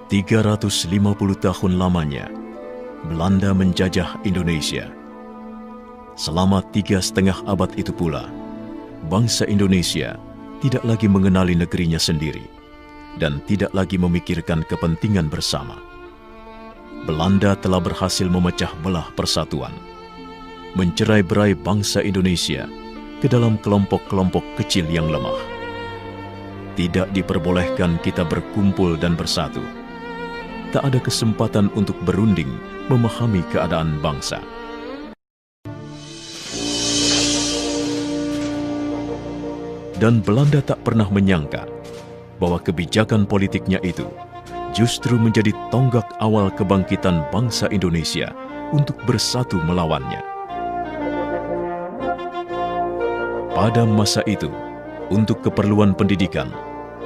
350 tahun lamanya, Belanda menjajah Indonesia. Selama 3,5 abad itu pula, bangsa Indonesia tidak lagi mengenali negerinya sendiri dan tidak lagi memikirkan kepentingan bersama. Belanda telah berhasil memecah belah persatuan, mencerai-berai bangsa Indonesia ke dalam kelompok-kelompok kecil yang lemah. Tidak diperbolehkan kita berkumpul dan bersatu. Tak ada kesempatan untuk berunding memahami keadaan bangsa. Dan Belanda tak pernah menyangka bahwa kebijakan politiknya itu justru menjadi tonggak awal kebangkitan bangsa Indonesia untuk bersatu melawannya. Pada masa itu, untuk keperluan pendidikan,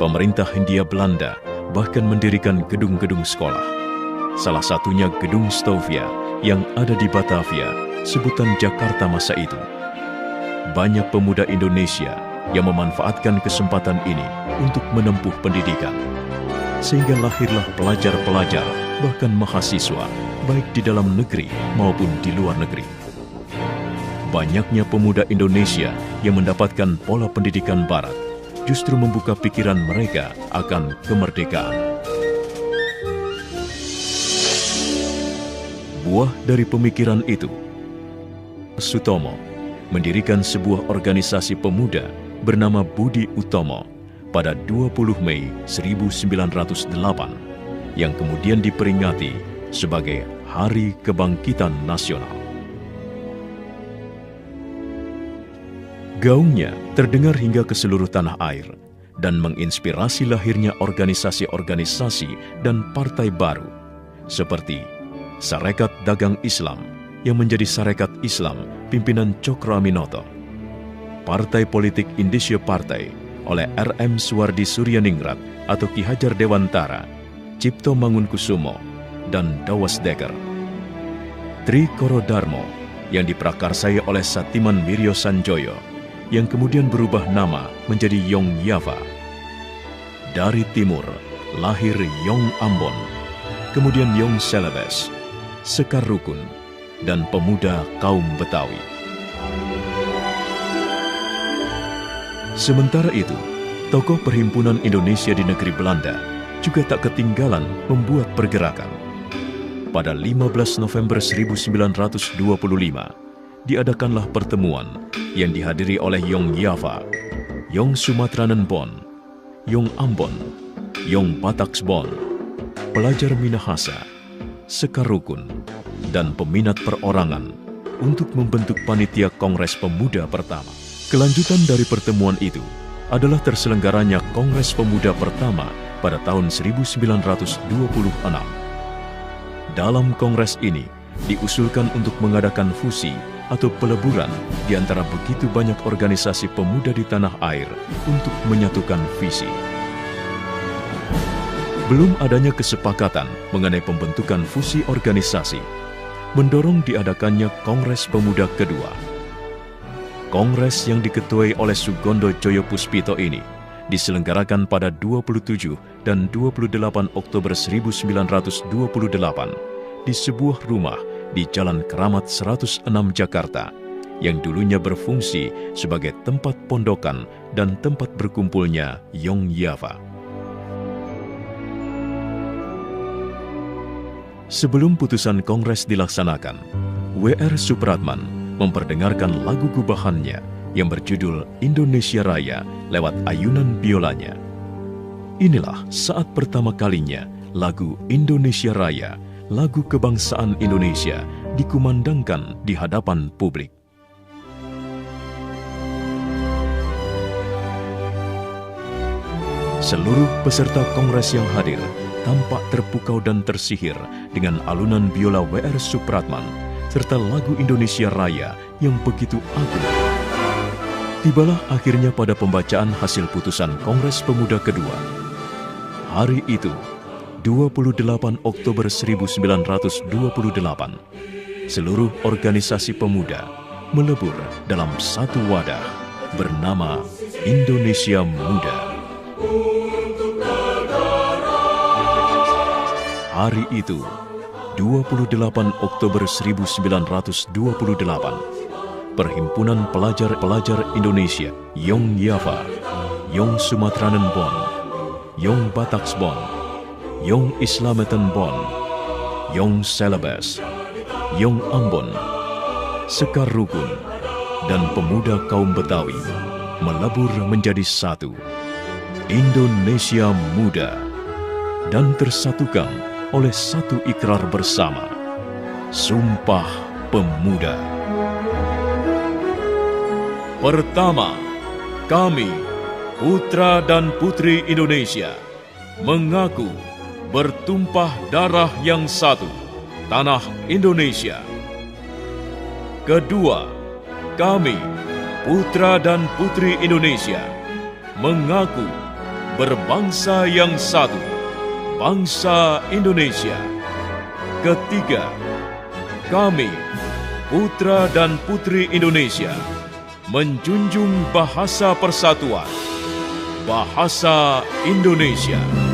pemerintah Hindia Belanda bahkan mendirikan gedung-gedung sekolah. Salah satunya Gedung Stovia yang ada di Batavia, sebutan Jakarta masa itu. Banyak pemuda Indonesia yang memanfaatkan kesempatan ini untuk menempuh pendidikan, sehingga lahirlah pelajar-pelajar, bahkan mahasiswa, baik di dalam negeri maupun di luar negeri. Banyaknya pemuda Indonesia yang mendapatkan pola pendidikan Barat justru membuka pikiran mereka akan kemerdekaan. Buah dari pemikiran itu, Sutomo mendirikan sebuah organisasi pemuda bernama Budi Utomo pada 20 Mei 1908 yang kemudian diperingati sebagai Hari Kebangkitan Nasional. Gaungnya terdengar hingga ke seluruh tanah air dan menginspirasi lahirnya organisasi-organisasi dan partai baru seperti Sarekat Dagang Islam yang menjadi Sarekat Islam pimpinan Cokroaminoto, Partai Politik Indische Partai oleh R.M. Suwardi Suryaningrat atau Ki Hajar Dewantara, Cipto Mangunkusumo, dan Dawas Dekker. Trikoro Darmo yang diprakarsai oleh Satiman Wiryo Sanjoyo yang kemudian berubah nama menjadi Yong Yava. Dari timur lahir Yong Ambon, kemudian Yong Celebes, Sekar Rukun, dan pemuda kaum Betawi. Sementara itu, tokoh Perhimpunan Indonesia di negeri Belanda juga tak ketinggalan membuat pergerakan. Pada 15 November 1925, diadakanlah pertemuan yang dihadiri oleh Yong Yava, Yong Sumatranen Bon, Yong Ambon, Yong Bataksbon, pelajar Minahasa, Sekar Rukun, dan peminat perorangan untuk membentuk panitia Kongres Pemuda pertama. Kelanjutan dari pertemuan itu adalah terselenggaranya Kongres Pemuda pertama pada tahun 1926. Dalam kongres ini diusulkan untuk mengadakan fusi atau peleburan di antara begitu banyak organisasi pemuda di tanah air untuk menyatukan visi. Belum adanya kesepakatan mengenai pembentukan fusi organisasi mendorong diadakannya Kongres Pemuda kedua. Kongres yang diketuai oleh Sugondo Joyo Puspito ini diselenggarakan pada 27 dan 28 Oktober 1928 di sebuah rumah di Jalan Keramat 106 Jakarta yang dulunya berfungsi sebagai tempat pondokan dan tempat berkumpulnya Yong Yava. Sebelum putusan Kongres dilaksanakan, W.R. Supratman memperdengarkan lagu gubahannya yang berjudul Indonesia Raya lewat ayunan biolanya. Inilah saat pertama kalinya lagu Indonesia Raya, lagu kebangsaan Indonesia, dikumandangkan di hadapan publik. Seluruh peserta kongres yang hadir tampak terpukau dan tersihir dengan alunan biola W.R. Supratman serta lagu Indonesia Raya yang begitu agung. Tibalah akhirnya pada pembacaan hasil putusan Kongres Pemuda kedua. Hari itu, 28 Oktober 1928, seluruh organisasi pemuda melebur dalam satu wadah bernama Indonesia Muda. hari itu, 28 Oktober 1928, Perhimpunan Pelajar-Pelajar Indonesia, Yong Java, Yong Sumatranen Bon, Yong Bataks Bon, Yong Islameten Bon, Yong Celebes, Yong Ambon, Sekar Rukun, dan pemuda kaum Betawi melebur menjadi satu, Indonesia Muda, dan tersatukan oleh satu ikrar bersama, Sumpah Pemuda. Pertama, kami, putra dan putri Indonesia, mengaku bertumpah darah yang satu, tanah Indonesia. Kedua, kami, putra dan putri Indonesia, mengaku berbangsa yang satu, bangsa Indonesia. Ketiga, kami, putra dan putri Indonesia, menjunjung bahasa persatuan, bahasa Indonesia.